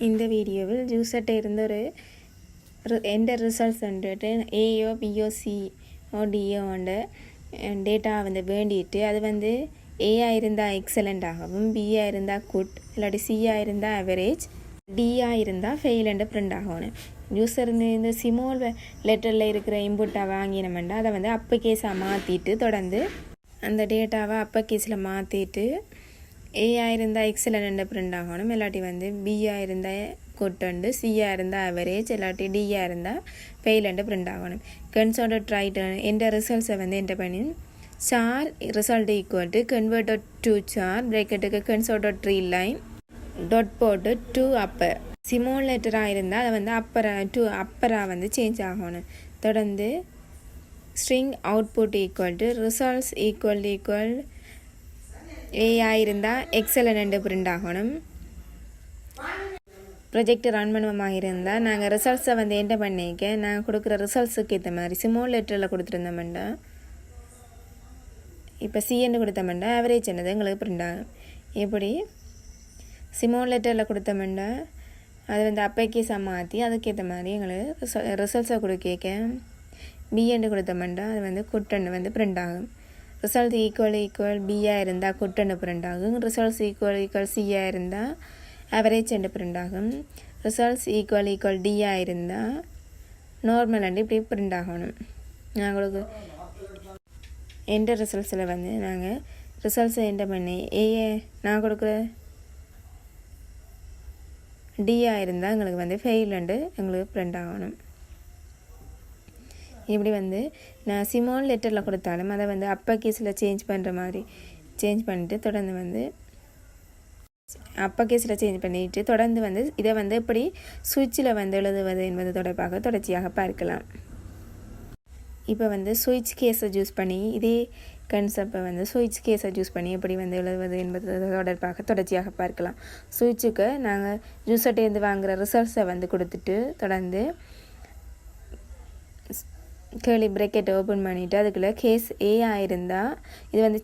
இந்த வீடியோவில் ஜூஸர்கிட்ட இருந்த எந்த ரிசல்ட்ஸ் வந்துட்டு ஏஓ பிஓ சிஓ டிஓண்ட டேட்டா வந்து வேண்டிட்டு அது வந்து ஏயாக இருந்தால் எக்ஸலண்ட்டாகவும் பியாக இருந்தால் குட் இல்லாட்டி சியாக இருந்தால் ஆவரேஜ் டியாக இருந்தால் ஃபெயிலண்டு ப்ரிண்ட் ஆகணும். யூஸர் இந்த சிமோல் லெட்டரில் இருக்கிற இன்புட்டாக வாங்கினோம்னா அதை வந்து அப்போ கேஸாக மாற்றிட்டு தொடர்ந்து அந்த டேட்டாவை அப்போ கேஸில் மாற்றிட்டு ஏயாக இருந்தால் எக்ஸலண்ட் ப்ரிண்ட் ஆகணும். இல்லாட்டி வந்து பியாக இருந்தால் குட் சியாக இருந்தால் ஆவரேஜ் இல்லாட்டி டியாக இருந்தால் ஃபெயிலண்டு ப்ரிண்ட் ஆகணும். கன்சோட ட்ரைட் எந்த ரிசல்ட்ஸை வந்து என்டர் பண்ணி char result equal to converted to char பிரேக்கெட்டுக்கு கன்சோட ட்ரீ லைன் டாட் போட்டு டு அப்பர் சிமோல் லெட்டராக இருந்தால் அதை வந்து அப்பராக வந்து சேஞ்ச் ஆகணும். தொடர்ந்து string output equal to results equal ஏயாக இருந்தால் எக்ஸலண்ட் ப்ரிண்ட் ஆகணும். ப்ரொஜெக்ட் ரன் பண்ணுவமாக இருந்தால் நாங்கள் ரிசல்ட்ஸை வந்து என்டர் பண்ணிக்க நாங்கள் கொடுக்குற ரிசல்ட்ஸுக்கு ஏற்ற மாதிரி சிமோல் லெட்டரில் கொடுத்துருந்தோம்டா இப்போ சிஎன்னு கொடுத்தோம்டா ஆவரேஜ் என்னது எங்களுக்கு ப்ரிண்ட் ஆகும். எப்படி சிமோல் லெட்டரில் கொடுத்தோம்டா அது வந்து அப்பைக்கேஸாக மாற்றி அதுக்கேற்ற மாதிரி எங்களுக்கு ரிசல்ட்ஸை கொடுக்க பிஎன்னு கொடுத்தோம்டா அது வந்து குட்டன்னு வந்து ப்ரிண்ட் ஆகும். ரிசல்ட் ஈக்குவல் பியாக இருந்தால் குட்டன்னு ப்ரிண்ட் ஆகும். ரிசல்ட்ஸ் ஈக்குவல் சியாக இருந்தால் ஆவரேஜ் அண்டு ப்ரிண்ட் ஆகும். ரிசல்ட்ஸ் ஈக்குவல் டியாக இருந்தால் நார்மல் அண்டு இப்படி ப்ரிண்ட் ஆகணும். நாங்களுக்கு எந்த ரிசல்ட்ஸில் வந்து நாங்கள் ரிசல்ட்ஸை என்டர் பண்ணி ஏஏ நான் கொடுக்குற டியாக இருந்தால் எங்களுக்கு வந்து ஃபெயில் அண்டு எங்களுக்கு ப்ரிண்ட் ஆகணும். இப்படி வந்து நான் சிமோல் லெட்டரில் கொடுத்தாலும் அதை வந்து அப்பா கேஸில் சேஞ்ச் பண்ணுற மாதிரி சேஞ்ச் பண்ணிட்டு தொடர்ந்து வந்து அப்பா கேஸில் சேஞ்ச் பண்ணிவிட்டு தொடர்ந்து வந்து இதை வந்து எப்படி சுவிட்சில் வந்து எழுதுவது என்பது தொடர்பாக தொடர்ச்சியாக பார்க்கலாம். இப்போ வந்து சுவிட்ச் கேஸை யூஸ் பண்ணி இதே கன்செப்டை வந்து சுவிட்ச் கேஸை யூஸ் பண்ணி எப்படி வந்து எழுதுவது என்பது தொடர்பாக தொடர்ச்சியாக பார்க்கலாம். சுவிட்சுக்கு நாங்கள் ஜூஸர்ட்டேருந்து வாங்குகிற ரிசல்ட்ஸை வந்து கொடுத்துட்டு தொடர்ந்து கேர்லி பிரேக்கெட் ஓப்பன் பண்ணிவிட்டு அதுக்குள்ளே கேஸ் ஏயாக இருந்தால் இது வந்து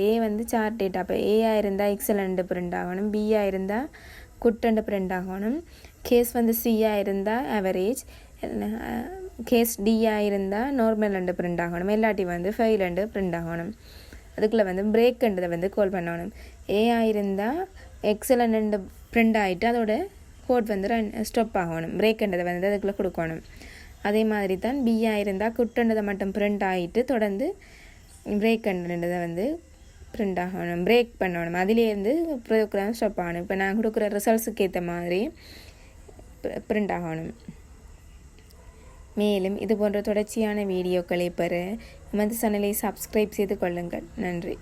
ஏ வந்து சார் டேட்டா அப்போ ஏயாக இருந்தால் எக்ஸலண்ட் ப்ரிண்ட் ஆகணும். பியாக இருந்தால் குட் ப்ரிண்ட் ஆகணும். கேஸ் வந்து சியாக இருந்தால் ஆவரேஜ் கேஸ் டியாக இருந்தால் நார்மல் அண்டு ப்ரிண்ட் ஆகணும். இல்லாட்டி வந்து ஃபெயில் அண்டு ப்ரிண்ட் ஆகணும். அதுக்குள்ளே வந்து பிரேக்குன்றதை வந்து கால் பண்ணணும். ஏயாக இருந்தால் எக்ஸலண்ட் ப்ரிண்ட் ஆகிட்டு அதோட கோட் வந்து ஸ்டாப் ஆகணும். பிரேக்குன்றதை வந்து அதுக்குள்ளே கொடுக்கணும். அதே மாதிரி தான் பியாக இருந்தால் குட்டன்றதை மட்டும் ப்ரிண்ட் ஆகிட்டு தொடர்ந்து பிரேக்குன்றதை வந்து ப்ரிண்ட் ஆகணும். பிரேக் பண்ணணும். அதிலேருந்து ப்ரோக்ராம் ஸ்டாப் ஆகணும். இப்போ நான் கொடுக்குற ரிசல்ட்ஸுக்கு ஏற்ற மாதிரி ப்ரிண்ட் ஆகணும். மேலும் இது போன்ற தொடர்ச்சியான வீடியோக்களை பெற எமது சேனலை சப்ஸ்கிரைப் செய்து கொள்ளுங்கள். நன்றி.